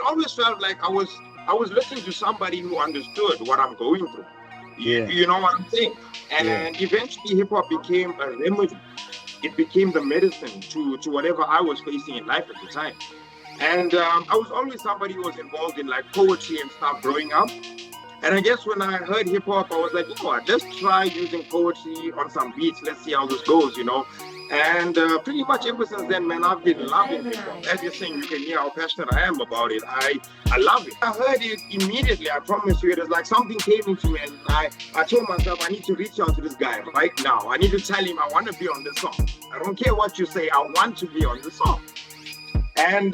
always felt like I was listening to somebody who understood what I'm going through. Yeah, You know what I'm saying? yeah. And eventually, hip hop became a remedy. It became the medicine to whatever I was facing in life at the time. And I was always somebody who was involved in like poetry and stuff growing up. And I guess when I heard hip hop, I was like, you know what, let's try using poetry on some beats. Let's see how this goes, you know. And pretty much ever since then, man, I've been loving hip hop. As you're saying, you can hear how passionate I am about it. I love it. I heard it immediately. I promise you, it is like something came into me, and I told myself I need to reach out to this guy right now. I need to tell him I want to be on this song. I don't care what you say. I want to be on this song. And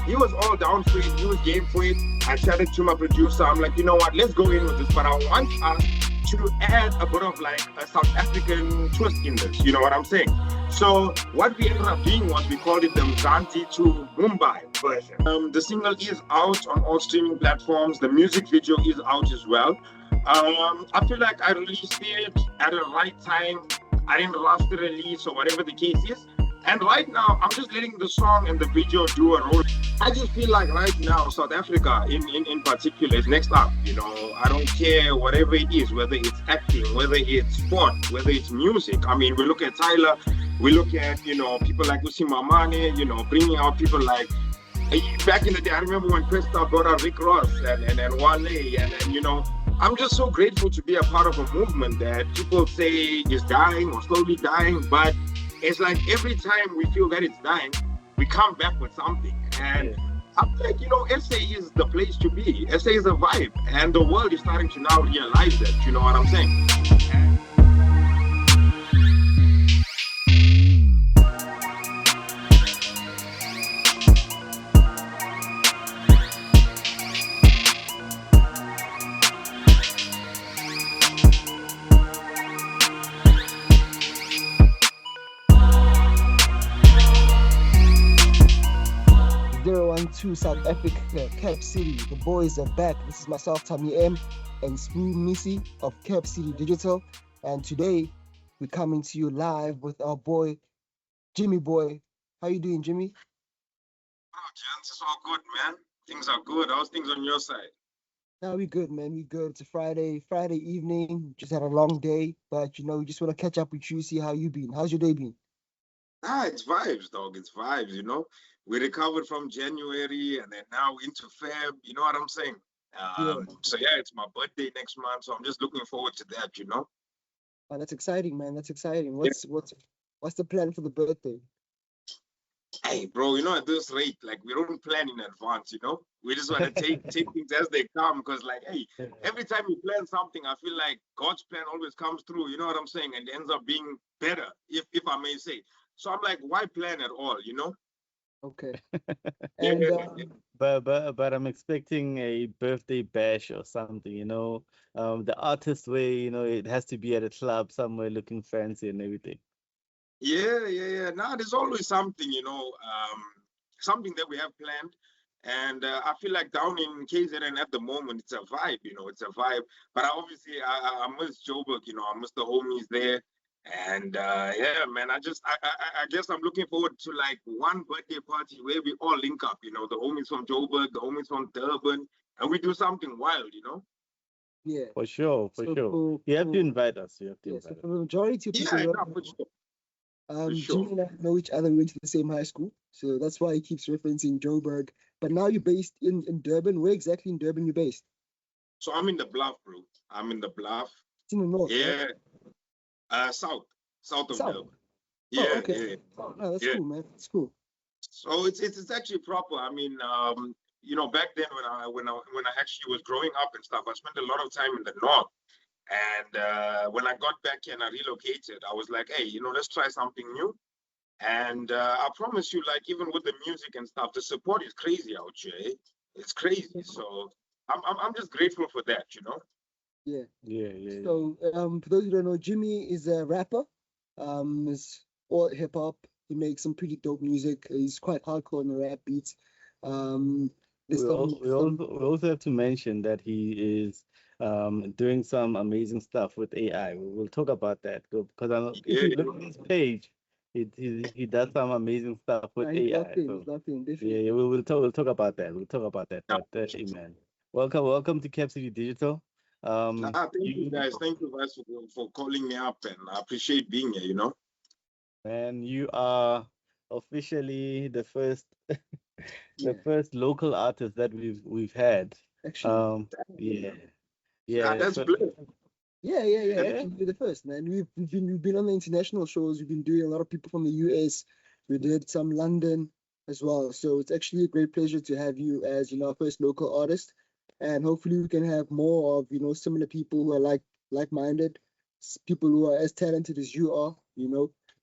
he was all down for it. He was game for it. I chatted to my producer. I'm like, you know what? Let's go in with this. But I want us to add a bit of like a South African twist in this. You know what I'm saying? So what we ended up doing was we called it the Mzansi to Mumbai version. The single is out on all streaming platforms. The music video is out as well. I feel like I released it at the right time. I didn't rush the release or whatever the case is. And right now, I'm just letting the song and the video do a role. I just feel like right now, South Africa in particular is next up. You know, I don't care whatever it is, whether it's acting, whether it's sport, whether it's music. I mean, we look at Tyler, we look at, you know, people like Usi Mamane, you know, bringing out people like, back in the day, I remember when Cresta brought out Rick Ross and Wale, and, you know, I'm just so grateful to be a part of a movement that people say is dying or slowly dying, but it's like every time we feel that it's dying, we come back with something. And Yeah. I'm like, you know, SA is the place to be. SA is a vibe. And the world is starting to now realize that, you know what I'm saying? Zero 012 South Africa, Cap City. The boys are back. This is myself, Tommy M, and Smooth Missy of Cap City Digital. And today we're coming to you live with our boy, Jimmy Boy. How you doing, Jimmy? Oh, gents, it's all good, man. Things are good. How's things on your side? Yeah, we good, man. We good. It's a Friday evening. Just had a long day, but you know, we just want to catch up with you, see how you been. How's your day been? It's vibes, dog. It's vibes, you know. We recovered from January and then now into Feb. You know what I'm saying? Yeah, So yeah, it's my birthday next month, so I'm just looking forward to that, you know. that's exciting, man. That's exciting. Yeah. What's the plan for the birthday? Hey, bro, you know, at this rate, like we don't plan in advance, you know. We just want to take things as they come, because like, hey, every time you plan something, I feel like God's plan always comes through. You know what I'm saying? And ends up being better, if I may say. So I'm like, why plan at all? You know? Okay. Yeah, And But I'm expecting a birthday bash or something, you know. The artist way, you know, it has to be at a club somewhere looking fancy and everything. yeah. Now there's always something, you know, something that we have planned. And I feel like down in KZN at the moment, it's a vibe, you know, it's a vibe. But I miss Joburg, you know, I miss the homies there. And yeah, man, I guess I'm looking forward to like one birthday party where we all link up, you know, the homies from Joburg, the homies from Durban, and we do something wild, you know? yeah. For sure, for So sure. You have to invite us. You have to yeah, so invite for us. the majority of people Yeah, who yeah, don't for know, sure, for Jimmy sure. and I know each other. We went to the same high school, so that's why he keeps referencing Joburg. But now you're based in Durban. Where exactly in Durban you based? So I'm in the bluff, bro. I'm in the bluff. It's in the north, right? Yeah, south, south of South. Durban. Oh, Yeah, okay. yeah, Oh, no, that's yeah. cool, man. That's cool. So it's actually proper. I mean, you know, back then when I actually was growing up and stuff, I spent a lot of time in the north. And when I got back here and I relocated, I was like, hey, you know, let's try something new. And I promise you, like even with the music and stuff, the support is crazy out here. Eh? It's crazy. So I'm just grateful for that, you know. Yeah. Yeah, yeah, yeah. So, for those who don't know, Jimmy is a rapper. Is all hip hop. He makes some pretty dope music. He's quite hardcore on the rap beats. Um, there's We also have to mention that he is doing some amazing stuff with AI. We'll talk about that because if Yeah, you look at his page, he does some amazing stuff with He's locked AI. in. He's So locked in, yeah, definitely. yeah, we'll talk about that. We'll talk about that. Yeah. But hey, man, welcome to Cap City Digital. Thank you You guys. Thank you guys for calling me up, and I appreciate being here. man, you are officially the Yeah, first local artist that we've had. actually. Um, yeah, yeah. That's blessed. Yeah. Yeah. Actually, you're the first, man. We've been on the international shows. We've been doing a lot of people from the US. We did some London as well. So it's actually a great pleasure to have you as our first local artist, and hopefully we can have more of similar people who are like-minded, people who are as talented as you are.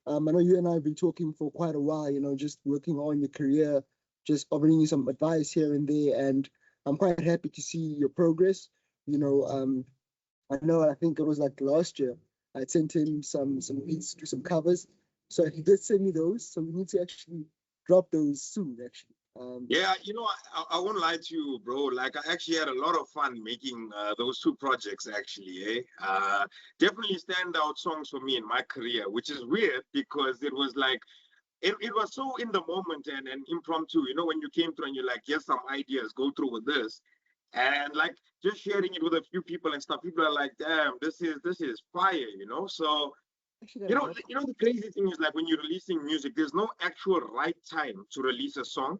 I know you and I have been talking for quite a while. Just working on your career, just offering you some advice here and there, and I'm quite happy to see your progress. You know, um, I know, I think it was like last year, I sent him some beats to do some covers. So he did send me those. So we need to actually drop those soon, actually. Yeah, I won't lie to you, bro. Like, I actually had a lot of fun making those two projects, actually. Definitely standout songs for me in my career, which is weird because it was like, it was so in the moment and impromptu. When you came through and you're like, here's some ideas, go through with this. And like just sharing it with a few people and stuff, people are like, damn, this is fire. So Actually, gotta drop. the crazy thing is like when you're releasing music, there's no actual right time to release a song,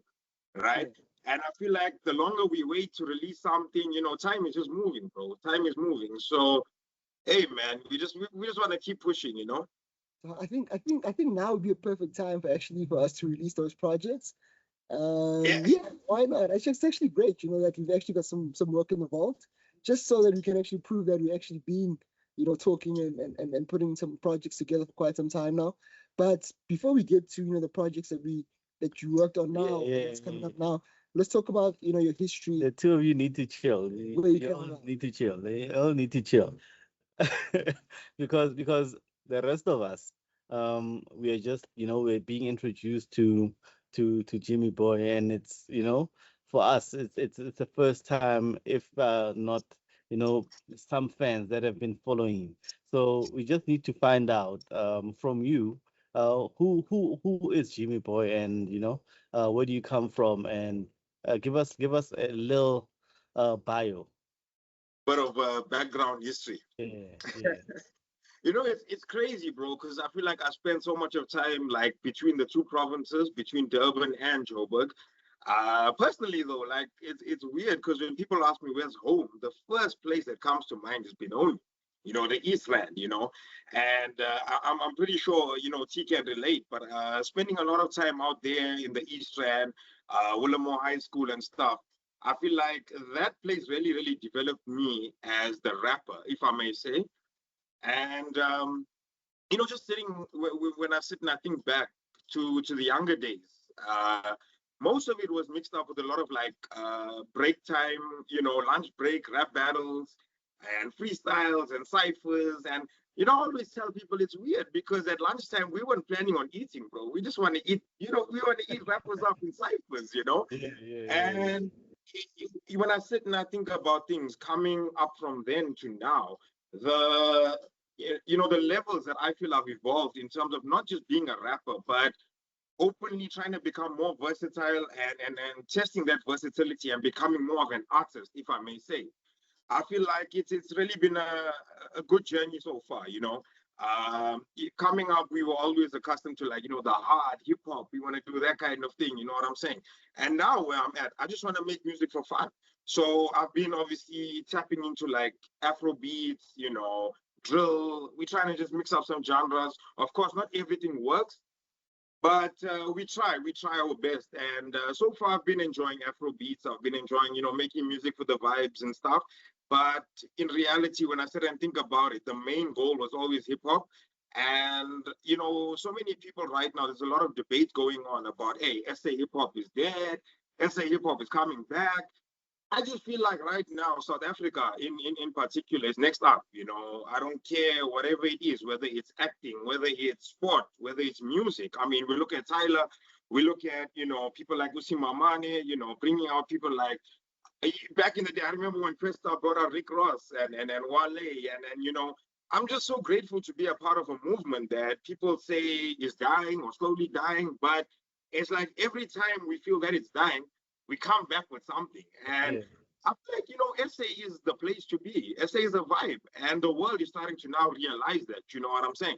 right? Yeah. And I feel like the longer we wait to release something, time is just moving, bro. Time is moving. So, hey, man, we just want to keep pushing. So I think now would be a perfect time for us to release those projects. Yeah, Yeah, why not? It's actually great, that we've actually got some work in the vault, just so that we can actually prove that we actually been, talking and putting some projects together for quite some time now. But before we get to, the projects that you worked on Yeah, now, yeah, that's coming yeah. up now, let's talk about, your history, The two of you need to chill. where you You came all around. need to chill. They all need to chill. Because the rest of us, we are just, we're being introduced to Jimmy Boy, and it's, for us, it's the first time, if not, some fans that have been following him. So we just need to find out from you, who is Jimmy Boy, and where do you come from, and give us a little bio. bit of background history. Yeah, yeah. It's crazy, bro, because I feel like I spend so much of time like between the two provinces, between Durban and Joburg. Personally, though, like it's weird because when people ask me where's home, the first place that comes to mind is Benoni, the Eastland, and I'm pretty sure T can relate. But spending a lot of time out there in the Eastland, Willamore High School and stuff, I feel like that place really, really developed me as the rapper, if I may say. And just sitting when I sit and I think back to the younger days, most of it was mixed up with a lot of like break time, lunch break, rap battles, and freestyles and ciphers. And I always tell people it's weird because at lunchtime we weren't planning on eating, bro. We just want to eat, we want to eat rappers up in ciphers. Yeah, yeah, yeah, yeah. And when I sit and I think about things coming up from then to now, the the levels that I feel I've evolved in terms of not just being a rapper, but openly trying to become more versatile and testing that versatility and becoming more of an artist, if I may say. I feel like it's really been a good journey so far. Coming up, we were always accustomed to like, the hard hip hop. We want to do that kind of thing, you know what I'm saying? And now where I'm at, I just want to make music for fun. So I've been obviously tapping into like Afro beats, drill. We're trying to just mix up some genres. Of course, not everything works, but we try our best. And so far I've been enjoying Afro beats. I've been enjoying making music for the vibes and stuff. But in reality, when I sit and think about it, the main goal was always hip hop. And so many people right now, there's a lot of debate going on about, hey, SA hip hop is dead, SA hip hop is coming back. I just feel like right now, South Africa in particular is next up. I don't care whatever it is, whether it's acting, whether it's sport, whether it's music. I mean, we look at Tyler, we look at, people like Usi Mamane, bringing out people like, back in the day, I remember when Cresta brought out Rick Ross and Wale and I'm just so grateful to be a part of a movement that people say is dying or slowly dying, but it's like every time we feel that it's dying, we come back with something. And Yeah. I feel like, SA is the place to be. SA is a vibe, and the world is starting to now realize that, you know what I'm saying?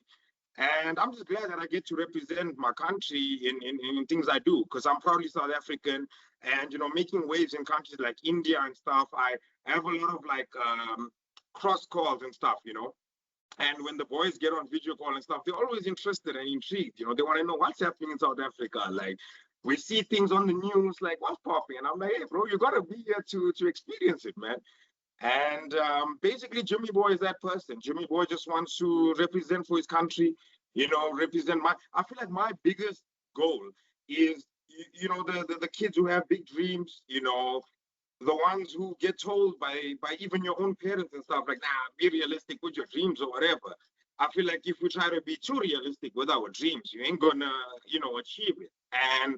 And I'm just glad that I get to represent my country in things I do, because I'm proudly South African and, making waves in countries like India and stuff. I have a lot of like cross calls and stuff. And when the boys get on video call and stuff, they're always interested and intrigued. They want to know what's happening in South Africa. Like, we see things on the news, like, what's popping? And I'm like, hey, bro, you got to be here to experience it, man. And basically, Jimmy Boy is that person. Jimmy Boy just wants to represent for his country, represent I feel like my biggest goal is, the kids who have big dreams, the ones who get told by even your own parents and stuff like, nah, be realistic with your dreams or whatever. I feel like if we try to be too realistic with our dreams, you ain't gonna, achieve it. And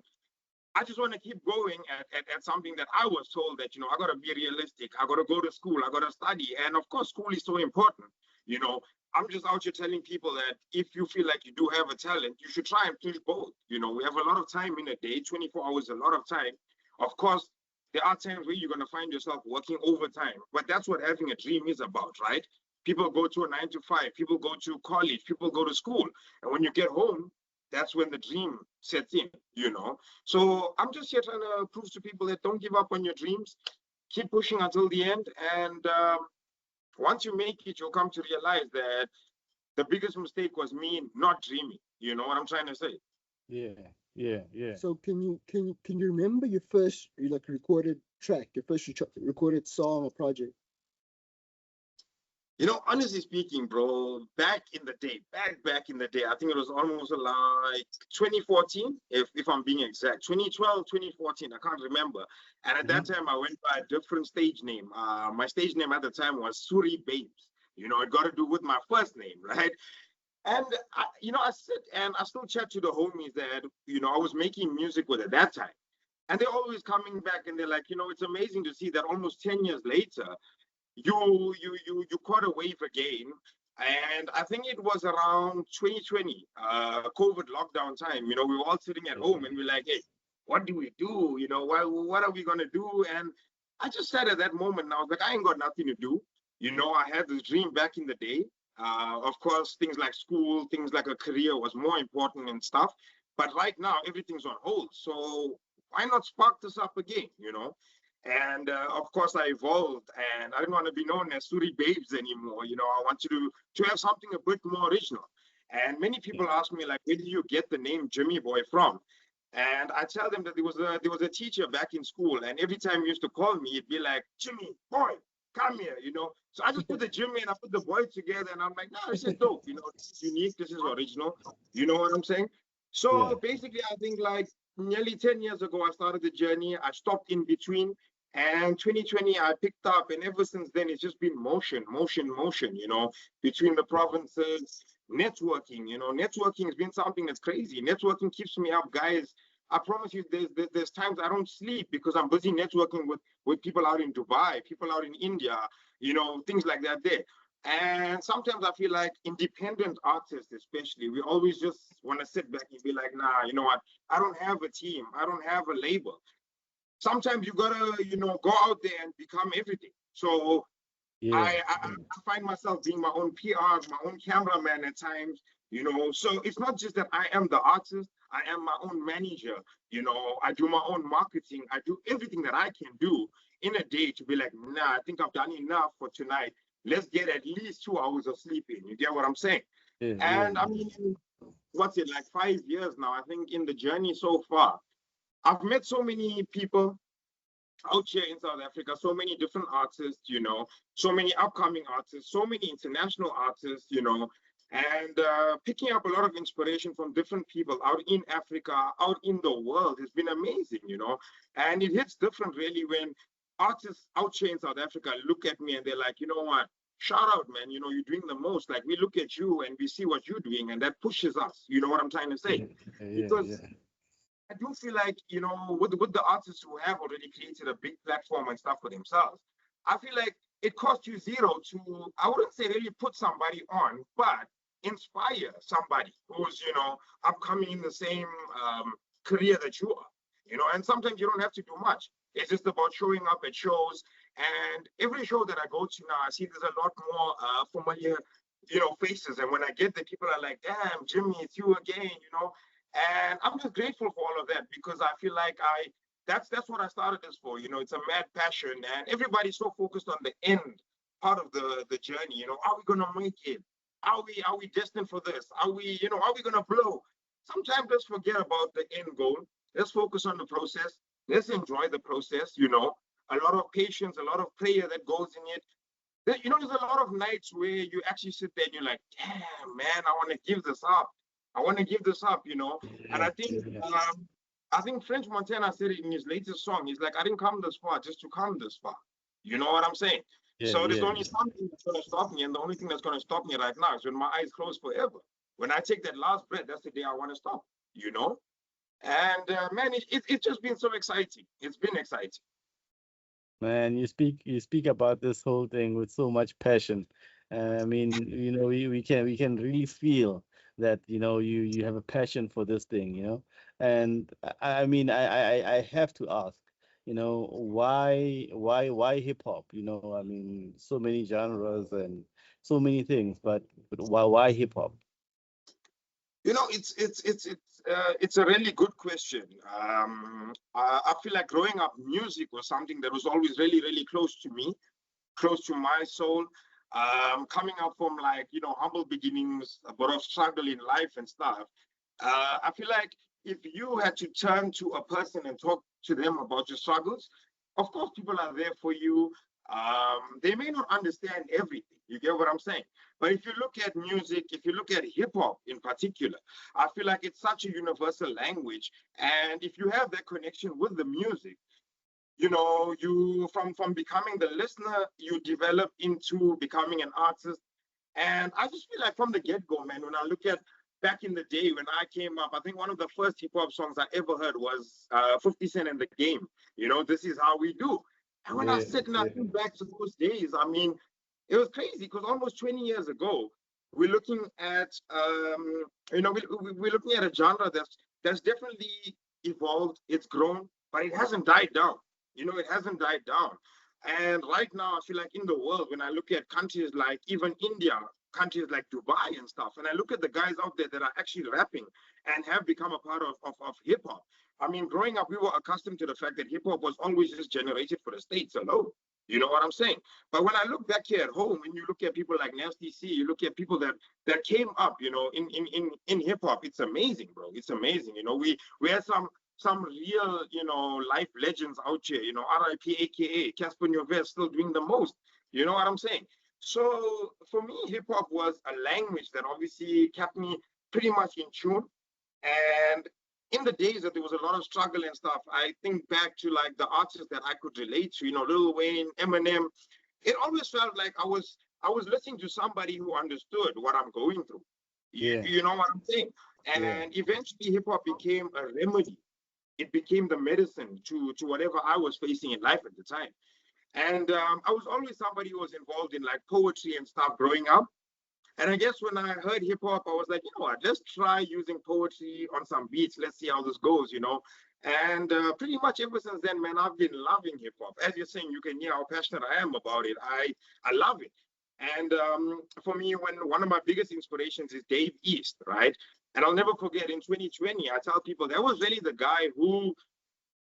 I just want to keep going at something that I was told that, I got to be realistic. I got to go to school. I got to study. And of course, school is so important. You know, I'm just out here telling people that if you feel like you do have a talent, you should try and push both. We have a lot of time in a day, 24 hours, a lot of time. Of course, there are times where you're going to find yourself working overtime, but that's what having a dream is about, right? People go to a 9 to 5, people go to college, people go to school. And when you get home, that's when the dream sets in. So I'm just here trying to prove to people that don't give up on your dreams, keep pushing until the end. And once you make it, you'll come to realize that the biggest mistake was me not dreaming. You know what I'm trying to say? Yeah. So can you remember your first recorded track, your first recorded song or project? Honestly speaking, bro, back in the day, back in the day, I think it was almost like 2014, if I'm being exact, 2012, 2014, I can't remember. And at that time, I went by a different stage name. My stage name at the time was Suri Babes. It got to do with my first name, right? And, I sit and I still chat to the homies that, I was making music with at that time. And they're always coming back and they're like, it's amazing to see that almost 10 years later, you caught a wave again. And I think it was around 2020, COVID lockdown time. We were all sitting at home and we're like, hey, what do we do? What are we gonna do? And I just said at that moment, and I was like, I ain't got nothing to do. I had this dream back in the day. Of course, things like school, things like a career was more important and stuff. But right now, everything's on hold. So why not spark this up again? And of course, I evolved, and I didn't want to be known as Suri Babes anymore. I wanted to have something a bit more original. And many people ask me, like, where did you get the name Jimmy Boy from? And I tell them that there was a teacher back in school, and every time he used to call me, he'd be like, Jimmy Boy, come here. So I just put the Jimmy and I put the boy together, and I'm like, no, this is dope. This is unique, this is original. You know what I'm saying? So basically, I think like nearly 10 years ago, I started the journey. I stopped in between. And 2020, I picked up, and ever since then, it's just been motion, between the provinces, networking. Networking has been something that's crazy. Networking keeps me up, guys. I promise you, there's times I don't sleep because I'm busy networking with people out in Dubai, people out in India, things like that there. And sometimes I feel like independent artists, especially, we always just want to sit back and be like, nah, you know what? I don't have a team. I don't have a label. Sometimes you gotta, go out there and become everything. So I find myself being my own PR, my own cameraman at times, So it's not just that I am the artist, I am my own manager, I do my own marketing, I do everything that I can do in a day to be like, nah, I think I've done enough for tonight. Let's get at least 2 hours of sleep in. You get what I'm saying? And I mean, what's it, like 5 years now, I think, in the journey so far. I've met so many people out here in South Africa, so many different artists, so many upcoming artists, so many international artists, and picking up a lot of inspiration from different people out in Africa, out in the world has been amazing, and it hits different really when artists out here in South Africa look at me and they're like, you know what, shout out, man, you're doing the most. Like, we look at you and we see what you're doing, and that pushes us, you know what I'm trying to say? Because I do feel like, with the artists who have already created a big platform and stuff for themselves, I feel like it costs you zero to, I wouldn't say really put somebody on, but inspire somebody who's, upcoming in the same career that you are, and sometimes you don't have to do much. It's just about showing up at shows. And every show that I go to now, I see there's a lot more familiar, faces. And when I get there, people are like, damn, Jimmy, it's you again. And I'm just grateful for all of that, because I feel like that's what I started this for. It's a mad passion, and everybody's so focused on the end part of the journey. Are we gonna make it? Are we destined for this? Are we gonna blow? Sometimes let's forget about the end goal. Let's focus on the process. Let's enjoy the process. A lot of patience, a lot of prayer that goes in it. There's a lot of nights where you actually sit there and you're like, damn, man, I want to give this up. I want to give this up. And I think French Montana said it in his latest song. He's like, I didn't come this far just to come this far. You know what I'm saying? So there's only something that's going to stop me. And the only thing that's going to stop me right now is when my eyes close forever. When I take that last breath, that's the day I want to stop. And man, it's just been so exciting. It's been exciting. Man, you speak about this whole thing with so much passion. I mean, we can really feel that, you have a passion for this thing. And I mean, I have to ask, why hip hop? I mean, so many genres and so many things, but why hip hop? It's a really good question. I feel like growing up, music was something that was always really, really close to me, close to my soul. Coming up from like humble beginnings, a lot of struggle in life and stuff. I feel like if you had to turn to a person and talk to them about your struggles, of course people are there for you. They may not understand everything. You get what I'm saying? But if you look at music, if you look at hip hop in particular, I feel like it's such a universal language. And if you have that connection with the music, you from becoming the listener, you develop into becoming an artist. And I just feel like from the get-go, man, when I look at back in the day when I came up, I think one of the first hip hop songs I ever heard was 50 Cent in the Game. This is how we do. And when I Yeah, sit and I yeah, think back to those days, I mean, it was crazy because almost 20 years ago, we're looking at we're looking at a genre that's definitely evolved, it's grown, but it hasn't died down. It hasn't died down. And right now, I feel like in the world, when I look at countries like even India, countries like Dubai and stuff, and I look at the guys out there that are actually rapping and have become a part of hip hop. I mean, growing up, we were accustomed to the fact that hip hop was always just generated for the States alone. You know what I'm saying? But when I look back here at home, when you look at people like Nasty C, you look at people that came up, in hip hop, it's amazing, bro. It's amazing. We had some real, life legends out here, RIP, aka Casper Nyovest, still doing the most. You know what I'm saying? So for me, hip hop was a language that obviously kept me pretty much in tune. And in the days that there was a lot of struggle and stuff, I think back to like the artists that I could relate to, Lil Wayne, Eminem. It always felt like I was listening to somebody who understood what I'm going through. You, yeah, you know what I'm saying? yeah. And eventually hip hop became a remedy. It became the medicine to whatever I was facing in life at the time. And I was always somebody who was involved in like poetry and stuff growing up. And I guess when I heard hip hop, I was like, you know what, let's try using poetry on some beats. Let's see how this goes. And pretty much ever since then, man, I've been loving hip hop. As you're saying, you can hear how passionate I am about it. I love it. And for me, when one of my biggest inspirations is Dave East, right? And I'll never forget in 2020, I tell people that was really the guy who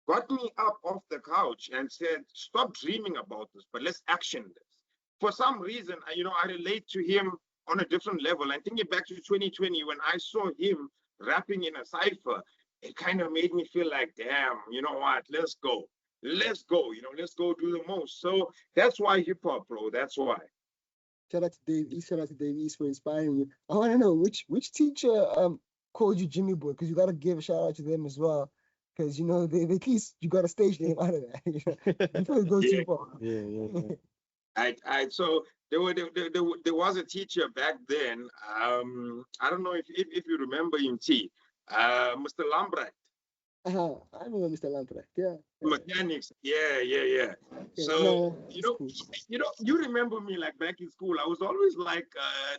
got me up off the couch and said, stop dreaming about this, but let's action this. For some reason, I relate to him on a different level. And thinking back to 2020, when I saw him rapping in a cipher, it kind of made me feel like, damn, you know what, let's go. Let's go, let's go do the most. So that's why hip hop, bro. That's why. Shout out to Dave East. Shout out to Dave East for inspiring you. I want to know which teacher called you Jimmy Boy, because you got to give a shout out to them as well, because they at least you got a stage name out of that. Before you go Yeah. too far. Yeah, yeah, yeah. So there was a teacher back then. I don't know if you remember him, T. Mr. Lambrecht. I remember Mr. Lamprecht. Yeah, Mechanics. Yeah. yeah. So, No, it's cool. you remember me like back in school. I was always like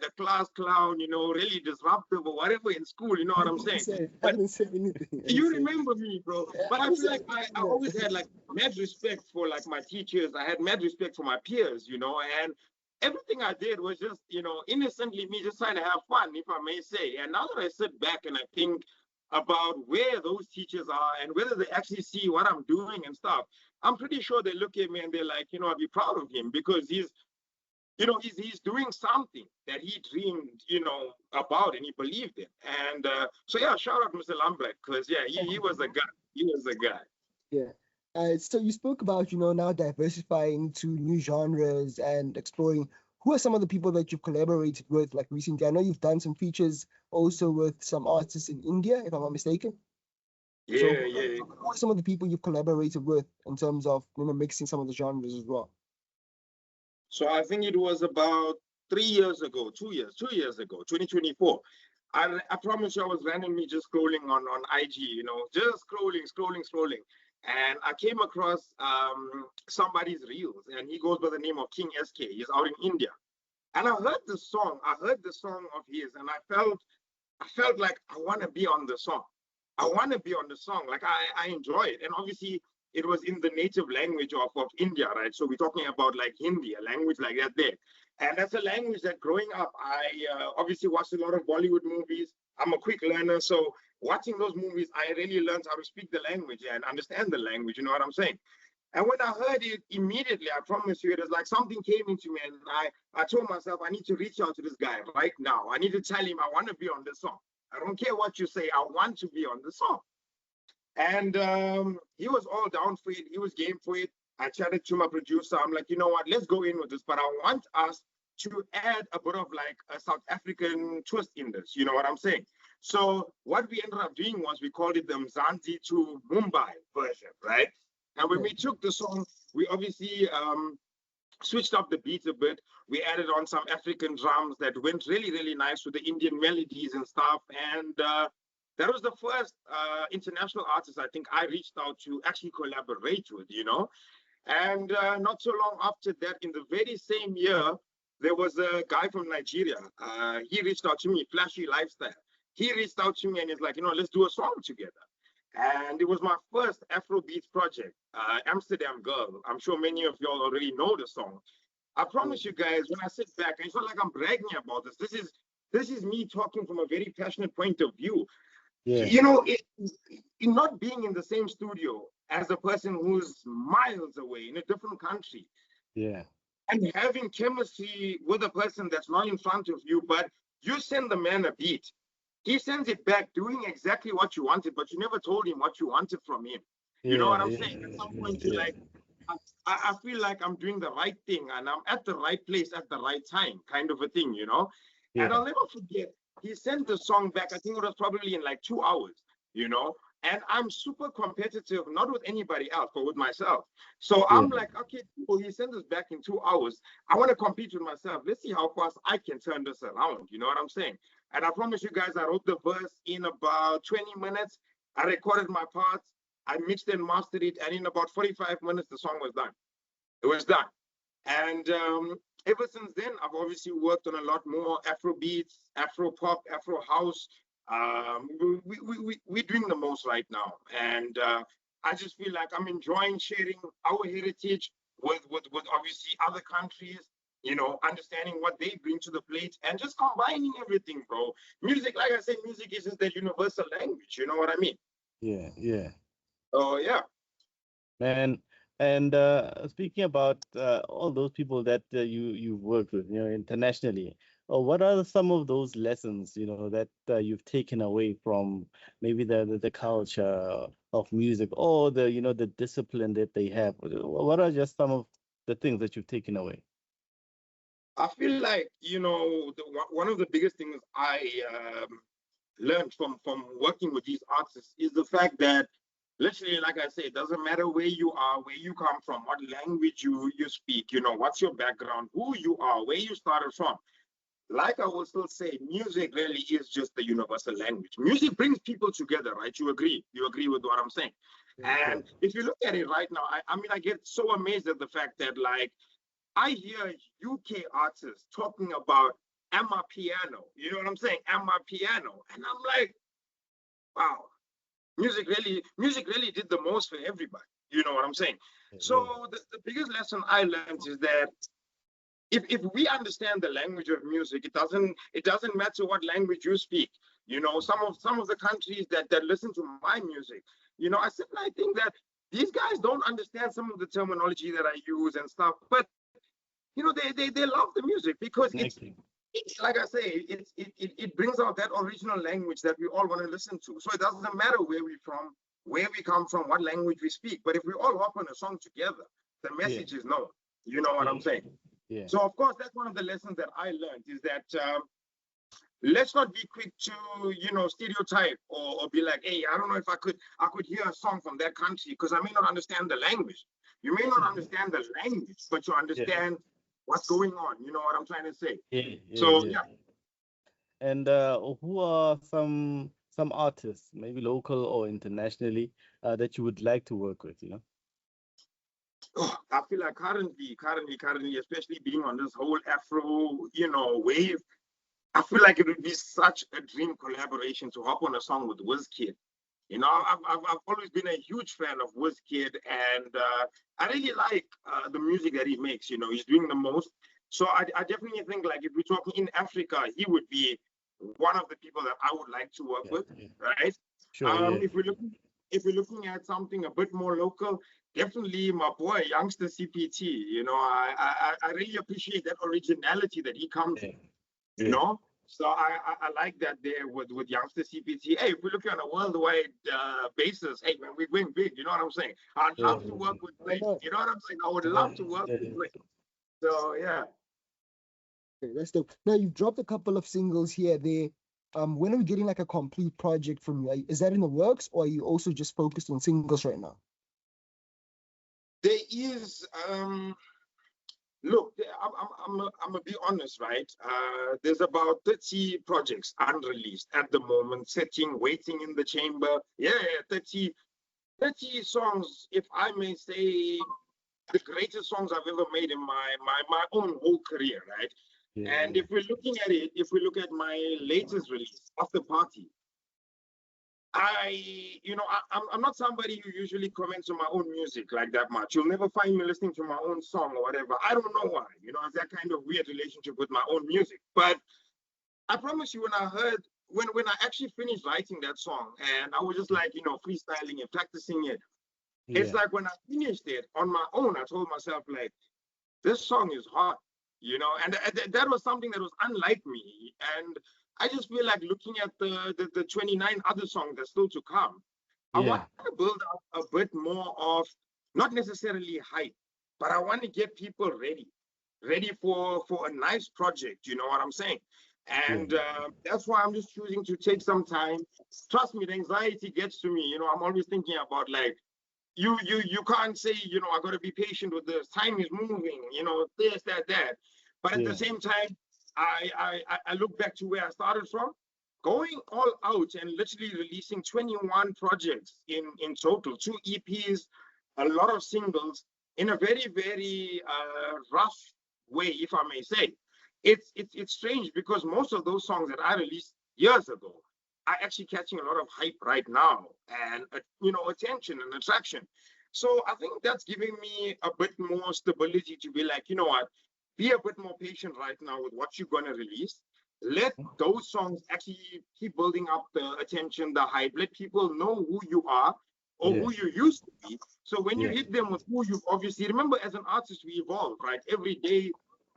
the class clown, really disruptive or whatever in school. You know I what I'm didn't saying? say. I But didn't say anything. I didn't you say. remember me, bro. Yeah, But I I didn't feel say like I anything. always had like mad respect for like my teachers. I had mad respect for my peers, and everything I did was just, innocently me just trying to have fun, if I may say. And now that I sit back and I think about where those teachers are and whether they actually see what I'm doing and stuff, I'm pretty sure they look at me and they're like, I'd be proud of him because he's doing something that he dreamed, about and he believed in. And so yeah, shout out Mr. Lambert, because yeah, he was a guy. He was a guy. Yeah. So you spoke about, now diversifying to new genres and exploring. Who are some of the people that you've collaborated with, like recently? I know you've done some features also with some artists in India, if I'm not mistaken. So Yeah, yeah. who are some of the people you've collaborated with in terms of, mixing some of the genres as well? So I think it was about 3 years ago, 2 years ago, 2024. I promise you, I was randomly just scrolling on IG, just scrolling. And I came across somebody's reels, and he goes by the name of King SK. He's out in India. And I heard the song of his, and I felt like I want to be on the song. I want to be on the song. Like I enjoy it. And obviously it was in the native language of India, right? So we're talking about like Hindi, a language like that there. And that's a language that growing up, I obviously watched a lot of Bollywood movies. I'm a quick learner. So watching those movies, I really learned how to speak the language and understand the language. You know what I'm saying? And when I heard it immediately, I promise you, it was like something came into me, and I told myself, I need to reach out to this guy right now. I need to tell him I want to be on the song. I don't care what you say, I want to be on the song. And he was all down for it. He was game for it. I chatted to my producer. I'm like, you know what? Let's go in with this. But I want us to add a bit of like a South African twist in this. You know what I'm saying? So what we ended up doing was we called it the Mzansi to Mumbai version, right? And when Yeah. we took the song, we obviously switched up the beat a bit. We added on some African drums that went really, really nice with the Indian melodies and stuff. And that was the first international artist I think I reached out to actually collaborate with. And not so long after that, in the very same year, there was a guy from Nigeria. He reached out to me, Flashy Lifestyle. He reached out to me and he's like, let's do a song together. And it was my first Afrobeats project, Amsterdam Girl. I'm sure many of y'all already know the song. I Yeah. promise you guys, when I sit back, it's not like I'm bragging about this. This is me talking from a very passionate point of view. Yeah, In not being in the same studio as a person who's miles away in a different country yeah, and having chemistry with a person that's not in front of you, but you send the man a beat. He sends it back doing exactly what you wanted, but you never told him what you wanted from him. You know yeah, what I'm saying? At yeah, some point, you're yeah, like, I feel like I'm doing the right thing and I'm at the right place at the right time, kind of a thing. And yeah, I'll never forget, he sent the song back, I think it was probably in like 2 hours, you know. And I'm super competitive, not with anybody else, but with myself. So yeah, I'm like, okay, cool, he sent this back in 2 hours. I want to compete with myself. Let's see how fast I can turn this around. You know what I'm saying? And I promise you guys, I wrote the verse in about 20 minutes. I recorded my parts. I mixed and mastered it. And in about 45 minutes, the song was done. It was done. And ever since then, I've obviously worked on a lot more Afro beats, Afro pop, Afro house. We're doing the most right now. And I just feel like I'm enjoying sharing our heritage with obviously other countries, understanding what they bring to the plate and just combining everything, bro. Music, like I said, music is just that universal language. You know what I mean? yeah, yeah. Oh, yeah. Man, and speaking about all those people that you've worked with, internationally, what are some of those lessons, that you've taken away from maybe the culture of music or the discipline that they have? What are just some of the things that you've taken away? I feel like, one of the biggest things I learned from working with these artists is the fact that literally, like I say, it doesn't matter where you are, where you come from, what language you speak, what's your background, who you are, where you started from. like I will still say, music really is just the universal language. Music brings people together, right? You agree? You agree with what I'm saying? And if you look at it right now, I mean, I get so amazed at the fact that, like, I hear UK artists talking about Emma Piano. You know what I'm saying? Emma Piano. And I'm like, wow, music really did the most for everybody. You know what I'm saying? So the biggest lesson I learned is that if we understand the language of music, it doesn't matter what language you speak. You know, some of the countries that listen to my music, you know, I think that these guys don't understand some of the terminology that I use and stuff, but you know, they love the music because it's like I say, it brings out that original language that we all want to listen to. So it doesn't matter where we're from, where we come from, what language we speak, but if we all hop on a song together, the message is known. You know what I'm saying? Yeah. So of course, that's one of the lessons that I learned is that let's not be quick to, you know, stereotype or be like, hey, I don't know if I could hear a song from that country because I may not understand the language. You may not understand the language, but you understand what's going on. You know what I'm trying to say? So yeah. And who are some artists, maybe local or internationally, that you would like to work with, you know? Oh, I feel like currently, especially being on this whole Afro, you know, wave, I feel like it would be such a dream collaboration to hop on a song with Wizkid. You know, I've always been a huge fan of Wizkid, and I really like the music that he makes. You know, he's doing the most. So I definitely think, like, if we're talking in Africa, he would be one of the people that I would like to work with, right? Sure, If we're looking at something a bit more local, definitely my boy, youngster CPT. You know, I really appreciate that originality that he comes with. You know, so I like that there with youngster CPT. Hey, if we're looking on a worldwide basis, hey man, we're going big. You know what I'm saying? I'd love to work with Blake. You know what I'm saying? I would love to work with Blake. So yeah. Okay, that's dope. Now you've dropped a couple of singles here, there. When are we getting like a complete project from you? Is that in the works, or are you also just focused on singles right now? There is look, I'm gonna be honest, right? There's about 30 projects unreleased at the moment, sitting, waiting in the chamber. Yeah, 30 songs, if I may say, the greatest songs I've ever made in my own whole career, right? And if we're looking at it, if we look at my latest release, After Party, I'm not somebody who usually comments on my own music like that much. You'll never find me listening to my own song or whatever. I don't know why. You know, it's that kind of weird relationship with my own music. But I promise you, when I actually finished writing that song, and I was just like, you know, freestyling and practicing it. It's like when I finished it on my own, I told myself, like, this song is hot, you know, and that was something that was unlike me. And I just feel like looking at the 29 other songs that's still to come, I want to build up a bit more of not necessarily hype, but I want to get people ready for a nice project. You know what I'm saying? And that's why I'm just choosing to take some time. Trust me, the anxiety gets to me. You know, I'm always thinking about, like, you can't say, you know, I got to be patient with this. Time is moving, you know, this, that. But at the same time, I look back to where I started from, going all out and literally releasing 21 projects in total, 2 EPs, a lot of singles in a very, very rough way, if I may say. It's strange because most of those songs that I released years ago are actually catching a lot of hype right now and you know, attention and attraction. So I think that's giving me a bit more stability to be like, you know what, be a bit more patient right now with what you're going to release. Let those songs actually keep building up the attention, the hype. Let people know who you are or who you used to be. So when you hit them with who you obviously, remember, as an artist, we evolve, right? Every day,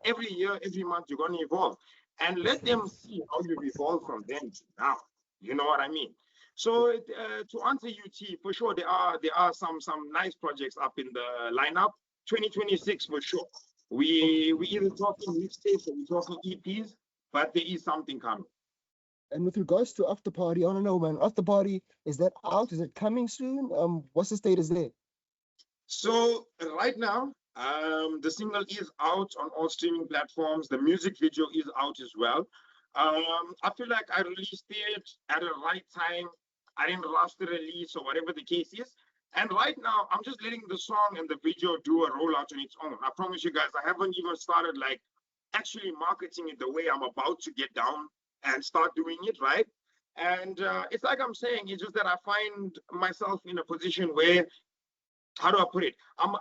every year, every month, you're going to evolve. And let them see how you've evolved from then to now. You know what I mean? So to answer you, T, for sure, there are some nice projects up in the lineup. 2026 for sure. We either talking mixtapes or we talking EPs, but there is something coming. And with regards to After Party, I don't know, man. After Party, is that out? Is it coming soon? What's the status there? So right now, The single is out on all streaming platforms. The music video is out as well. I feel like I released it at the right time. I didn't rush the release or whatever the case is. And right now, I'm just letting the song and the video do a rollout on its own. I promise you guys, I haven't even started like actually marketing it the way I'm about to get down and start doing it, right? And it's like I'm saying, it's just that I find myself in a position where, how do I put it? I'm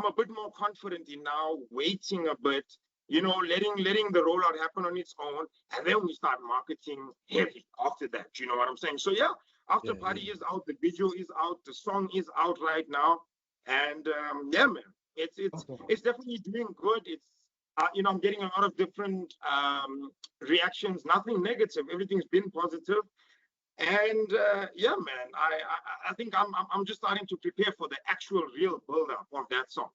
a bit more confident in now waiting a bit, letting the rollout happen on its own, and then we start marketing heavy after that. You know what I'm saying? So yeah, after Yeah, party yeah. is out, the video is out, the song is out right now, and yeah, man, Okay. it's definitely doing good. It's I'm getting a lot of different reactions, nothing negative, everything's been positive. And yeah, man, I think I'm just starting to prepare for the actual real build up of that song,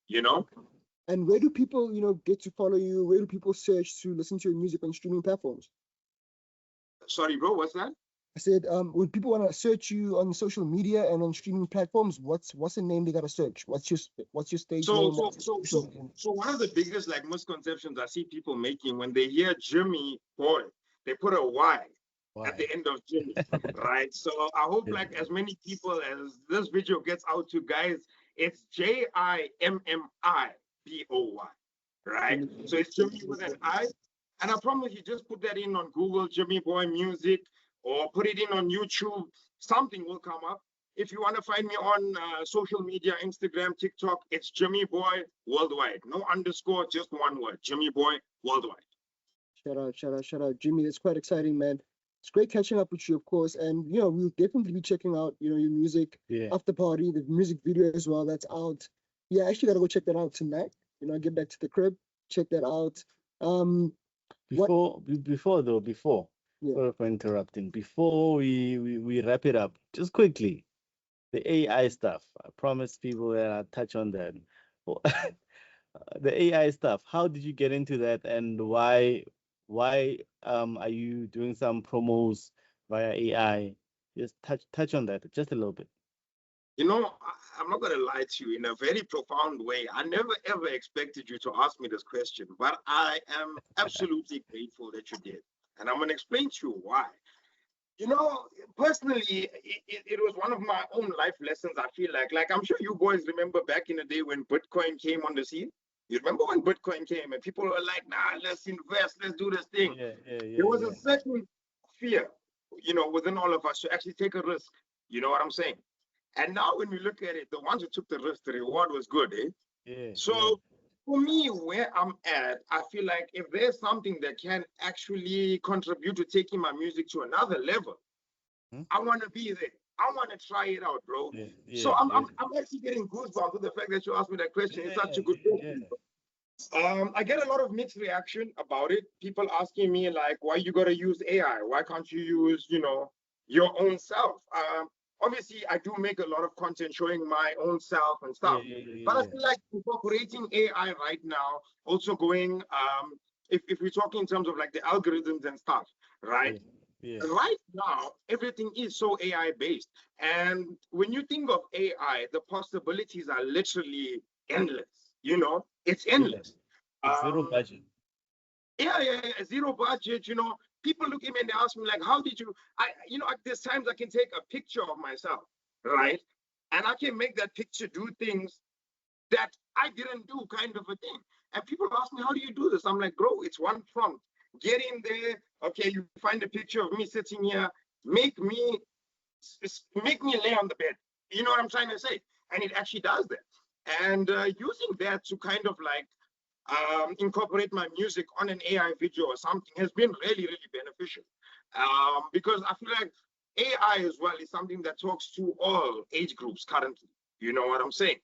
you know. Okay. And where do people, get to follow you? Where do people search to listen to your music on streaming platforms? Sorry, bro, what's that? I said, when people want to search you on social media and on streaming platforms, what's the name they gotta search? What's your stage So name? so What's so your social so media? so one of the biggest like misconceptions I see people making when they hear Jimmy Boy, they put a Y at the Why? end of Jimmy, right? So I hope Yeah, like as many people as this video gets out to, guys, it's Jimmi Boy, right? Jimmy So it's Jimmy with an Boy. I. And I promise you, just put that in on Google, Jimmy Boy Music, or put it in on YouTube. Something will come up. If you want to find me on social media, Instagram, TikTok, it's Jimmy Boy Worldwide. No underscore, just one word, Jimmy Boy Worldwide. Shout out, shout out, shout out, Jimmy. That's quite exciting, man. It's great catching up with you, of course. And we'll definitely be checking out, your music yeah. after party, the music video as well. That's out. Yeah, I actually gotta go check that out tonight. Get back to the crib, check that out. What? Before, Yeah. sorry for interrupting. Before we wrap it up, just quickly, the AI stuff. I promised people that I'd touch on that. Well, the AI stuff. How did you get into that, and why are you doing some promos via AI? Just touch on that just a little bit. I'm not going to lie to you in a very profound way. I never ever expected you to ask me this question, but I am absolutely grateful that you did. And I'm going to explain to you why. You know, personally, it was one of my own life lessons. I feel like I'm sure you boys remember back in the day when Bitcoin came on the scene. You remember when Bitcoin came and people were like, nah, let's invest, let's do this thing. Yeah, yeah, There yeah, was a yeah, certain fear, within all of us to actually take a risk. You know what I'm saying? And now when we look at it, the ones who took the risk, the reward was good, eh? yeah, yeah, So for me, where I'm at, I feel like if there's something that can actually contribute to taking my music to another level, hmm? I want to be there. I want to try it out, bro. Yeah, So yeah, I'm, yeah, I'm, I'm actually getting goosebumps with the fact that you asked me that question. It's yeah, such a good yeah, question. I get a lot of mixed reaction about it. People asking me like, why you gotta use AI? Why can't you use, your own self? Obviously, I do make a lot of content showing my own self and yeah, stuff. yeah, yeah, But I yeah, feel like incorporating AI right now, also going, if we're talking in terms of like the algorithms and stuff, right? yeah, yeah, Right now, everything is so AI based. And when you think of AI, the possibilities are literally endless. It's yeah. endless. It's zero Um, budget. yeah, zero budget. People look at me and they ask me like, how did you? There's times I can take a picture of myself, right, and I can make that picture do things that I didn't do, kind of a thing. And people ask me, how do you do this? I'm like, bro, it's one prompt. Get in there. Okay, you find a picture of me sitting here. Make me make me lay on the bed. You know what I'm trying to say? And it actually does that. And using that to kind of like incorporate my music on an AI video or something has been really, really beneficial. Because I feel like AI as well is something that talks to all age groups currently. You know what I'm saying?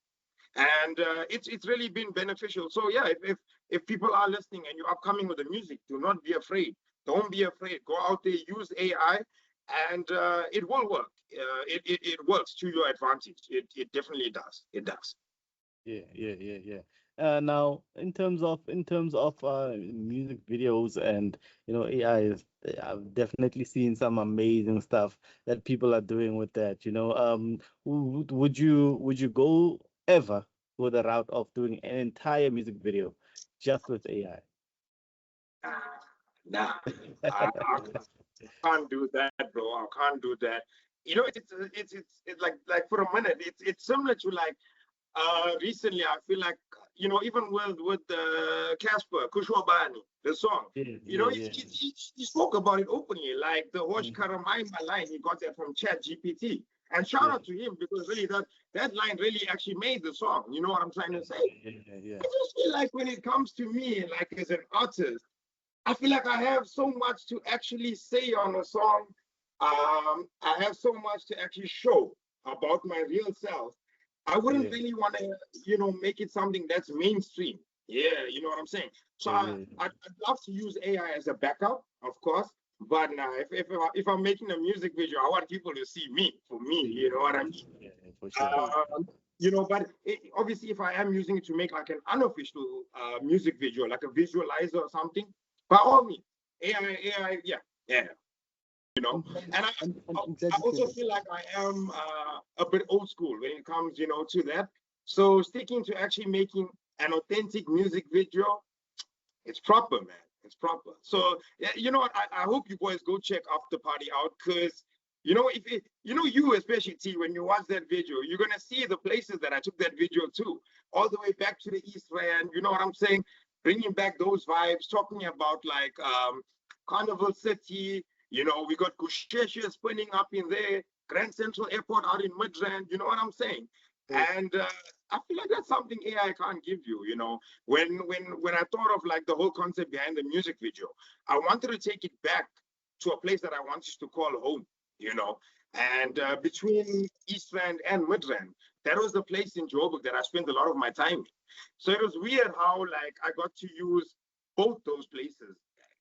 And it's really been beneficial. So yeah, if people are listening and you're upcoming with the music, do not be afraid. Don't be afraid. Go out there, use AI, and it will work. It works to your advantage. It definitely does. It does. Yeah, yeah, yeah, yeah. Now, in terms of music videos and AI is, I've definitely seen some amazing stuff that people are doing with that. Would you go ever? go the route of doing an entire music video just with AI? Nah, I can't do that, bro. I can't do that. You know, it's like for a minute, it's similar to like recently. I feel like even with Casper Kushwabani, the song. Yeah, You know, yeah, yeah. he spoke about it openly, like the Hosh Karamaima line. He got that from Chat GPT. And shout out to him because really that line really actually made the song. You know what I'm trying to say? Yeah. I just feel like when it comes to me, like as an artist, I feel like I have so much to actually say on a song. I have so much to actually show about my real self. I wouldn't Yeah, really want to, make it something that's mainstream. Yeah, you know what I'm saying. So yeah, yeah, I'd love to use AI as a backup, of course. But nah, if I'm making a music video, I want people to see me for me. You know what I mean? yeah, for sure. But obviously, if I am using it to make like an unofficial music video, like a visualizer or something, by all means, AI, yeah, yeah, you know. I'm glad, And I'm glad I you also came. feel like I am a bit old school when it comes, to that. So sticking to actually making an authentic music video, it's proper, man. It's proper. So yeah, you know what? I hope you boys go check After Party out because if it, you especially T, when you watch that video, you're gonna see the places that I took that video to, all the way back to the East Rand. You know what I'm saying? Bringing back those vibes, talking about like Carnival City. We got Kushesha spinning up in there, Grand Central Airport out in Midrand. You know what I'm saying? Yeah. And I feel like that's something AI can't give you. When I thought of like the whole concept behind the music video, I wanted to take it back to a place that I wanted to call home. You know, and between East Rand and Midrand, that was the place in Joburg that I spent a lot of my time in. So it was weird how like I got to use both those places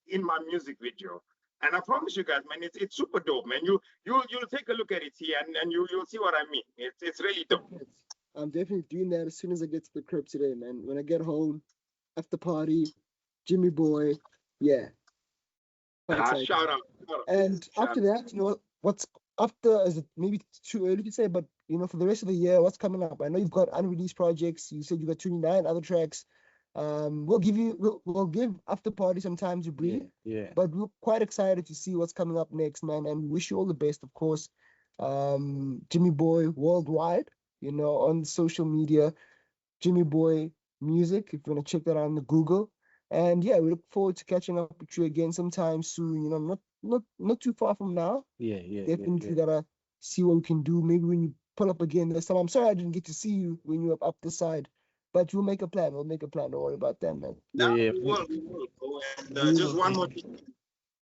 in my music video. And I promise you guys, man, it's super dope, man. You'll take a look at it here and you'll see what I mean. It's really dope. Yes. I'm definitely doing that as soon as I get to the crib today, man. When I get home, after party, Jimmy Boy, yeah, quite excited. Shout out, And shout after out. that, what's after? Is it maybe too early to say? But for the rest of the year, what's coming up? I know you've got unreleased projects. You said you got 29 other tracks. We'll give After Party some time to breathe, Yeah. but we're quite excited to see what's coming up next, man. And we wish you all the best, of course. Jimmy Boy Worldwide, on social media, Jimmy Boy Music, if you want to check that out on the Google. And yeah, we look forward to catching up with you again sometime soon. Not too far from now. Yeah. Definitely gotta see what we can do. Maybe when you pull up again this time. I'm sorry I didn't get to see you when you were up this side, but we'll make a plan. We'll make a plan. Don't worry about that, man. Now Yeah. we will, bro. And We just will. one more thing.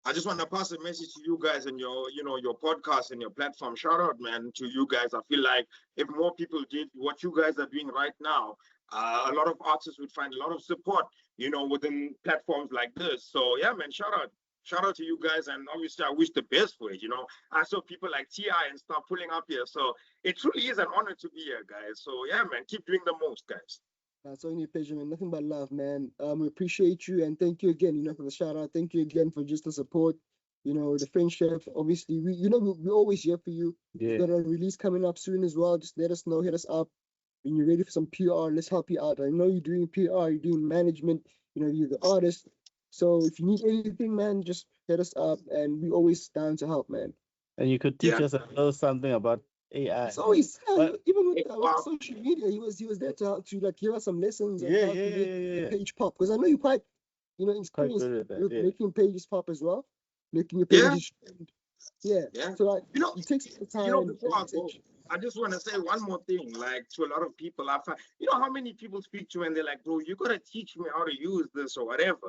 I just want to pass a message to you guys and your podcast and your platform. Shout out, man, to you guys. I feel like if more people did what you guys are doing right now, a lot of artists would find a lot of support, within platforms like this. So yeah, man, shout out to you guys. And obviously, I wish the best for it. I saw people like Ti and stuff pulling up here, so it truly is an honor to be here, guys. So yeah, man, keep doing the most, guys. That's only a pleasure, man. Nothing but love, man. We appreciate you and thank you again, for the shout out. Thank you again for just the support, the friendship. Obviously, we're always here for you. You Yeah. got a release coming up soon as well. Just let us know, hit us up. When you're ready for some PR, let's help you out. I know you're doing PR, you're doing management, you're the artist. So if you need anything, man, just hit us up and we always down to help, man. And you could teach Yeah. us a little something about AI. It's always But even with Wow. social media, he was there to help to like give us some lessons on yeah, how to make yeah. a page pop. Because I know you're quite, Quite experienced good at that. with Yeah. making pages pop as well, making your Yeah, pages trend. Yeah. yeah. So like You know, it takes some time before I and go, I just want to say one more thing. Like to a lot of people, I find, how many people speak to and they're like, bro, you gotta teach me how to use this or whatever.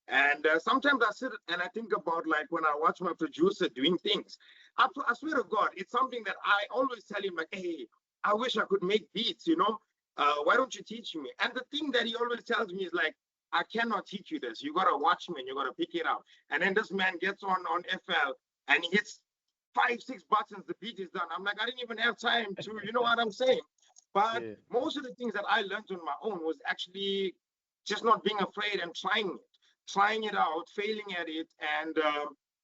And sometimes I sit and I think about like when I watch my producer doing things. I swear to God, it's something that I always tell him like, hey, I wish I could make beats. Why don't you teach me? And the thing that he always tells me is like, I cannot teach you this. You gotta watch me and you gotta pick it up. And then this man gets on FL and he hits 5, 6 buttons, the beat is done. I'm like, I didn't even have time to, you know what I'm saying? But Yeah. most of the things that I learned on my own was actually just not being afraid and trying it out, failing at it. And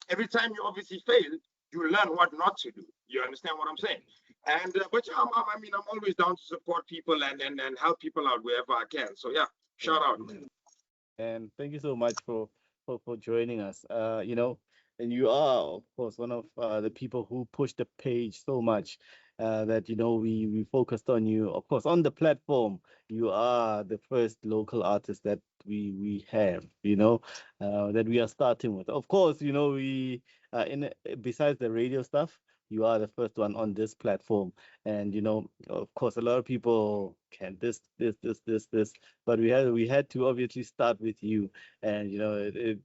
every time you obviously fail, you learn what not to do. You understand what I'm saying? And but yeah, I mean, I'm always down to support people and help people out wherever I can. So yeah, shout out, man. And thank you so much for joining us. And you are, of course, one of the people who push the page so much that we focused on you. Of course, on the platform, you are the first local artist that we have. That we are starting with. Of course, we besides the radio stuff. You are the first one on this platform, and of course, a lot of people can this, but we had to obviously start with you, and it's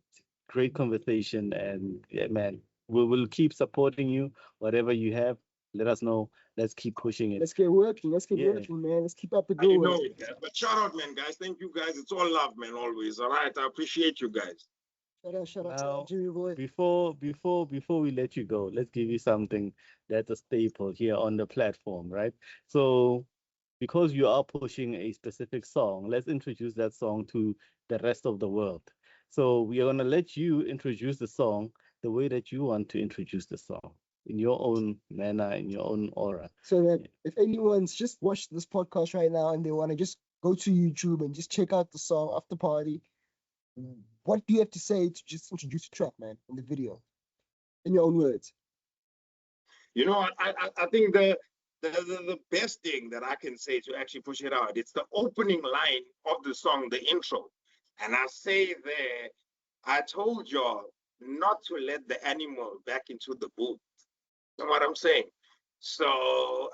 great conversation, and yeah, man, we will keep supporting you. Whatever you have, let us know. Let's keep pushing it. Let's get working. Let's get Yeah. working, man. Let's keep up the You good know work. it, yeah. But shout out, man, guys. Thank you, guys. It's all love, man. Always. All right. I appreciate you guys. Shout out Now, to Jimmy Boy. before we let you go, let's give you something that's a staple here on the platform, right? So, because you are pushing a specific song, let's introduce that song to the rest of the world. So, we are gonna let you introduce the song the way that you want to introduce the song, in your own manner, in your own aura. So that if anyone's just watched this podcast right now and they want to just go to YouTube and just check out the song After Party, what do you have to say to just introduce the track, man, in the video, in your own words? You know, I think the best thing that I can say to actually push it out, it's the opening line of the song, the intro. And I say there, I told y'all not to let the animal back into the booth. You know what I'm saying? So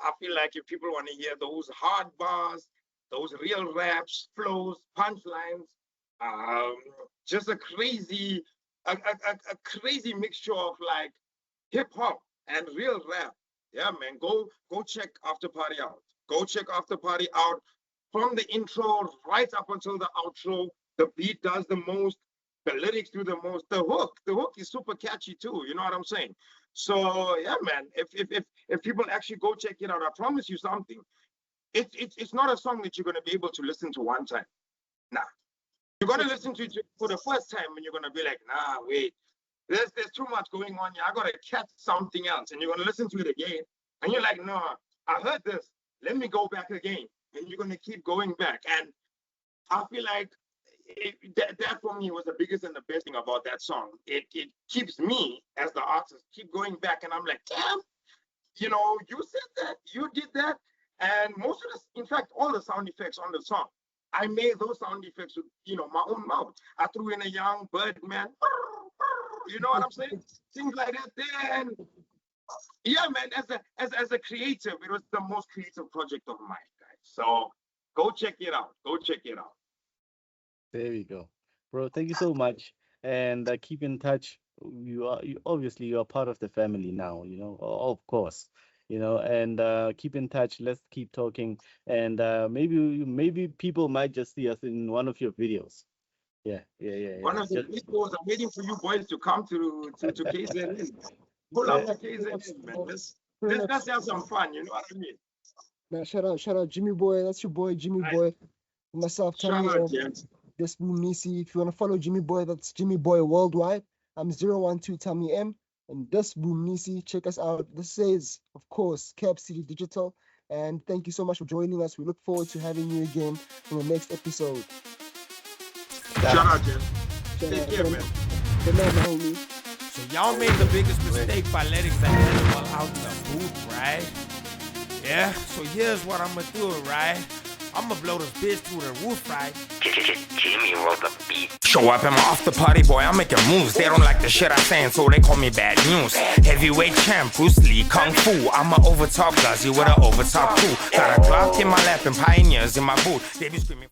I feel like if people want to hear those hard bars, those real raps, flows, punchlines, um, just a crazy mixture of like hip hop and real rap. Yeah, man, go check After Party out. Go check After Party out from the intro right up until the outro. The beat does the most, the lyrics do the most. The hook is super catchy too. You know what I'm saying? So yeah, man, if people actually go check it out, I promise you something. It's not a song that you're gonna be able to listen to one time. Nah, you're gonna listen to it for the first time and you're gonna be like, nah, wait, there's too much going on here. I gotta catch something else. And you're gonna listen to it again, and you're like, no, I heard this. Let me go back again. And you're gonna keep going back. And I feel like that for me was the biggest and the best thing about that song. It keeps me as the artist keep going back, and I'm like, damn, you said that, you did that, and most of this, in fact, all the sound effects on the song, I made those sound effects with my own mouth. I threw in a young bird, man. You know what I'm saying? Things like that. Then, yeah, man. As a creative, it was the most creative project of mine, guys. So go check it out. Go check it out. There we go, bro. Thank you so much, and keep in touch. Obviously you are part of the family now. Of course. And keep in touch. Let's keep talking, and maybe people might just see us in one of your videos. Yeah. One of the videos, I'm waiting for you boys to come to KZN. Pull up to KZN, man. Let's have some fun. You know what I mean? Now, shout out, Jimmy Boy. That's your boy, Jimmy Boy. Myself, Shout Tommy, out, gents. this Nisi. If you want to follow Jimmy Boy, that's Jimmy Boy Worldwide. I'm 012 Tommy M. And this Boom Nisi, check us out. This is, of course, Cap City Digital. And thank you so much for joining us. We look forward to having you again in the next episode. Shout out, gents. Shout Take out, care, man. man. Good night, my homie. So y'all made the biggest mistake by letting the animal out the booth, right? Yeah, so here's what I'ma do, right? I'ma blow this bitch through the roof, right? Jimmy roll the beat. Show up in my after party, boy, I'm making moves. They don't like the shit I'm saying, so they call me bad news. Heavyweight champ, Bruce Lee, Kung Fu. I'm a overtop guzzy with an overtop crew. Got a Glock in my lap and pioneers in my boot. They be screaming.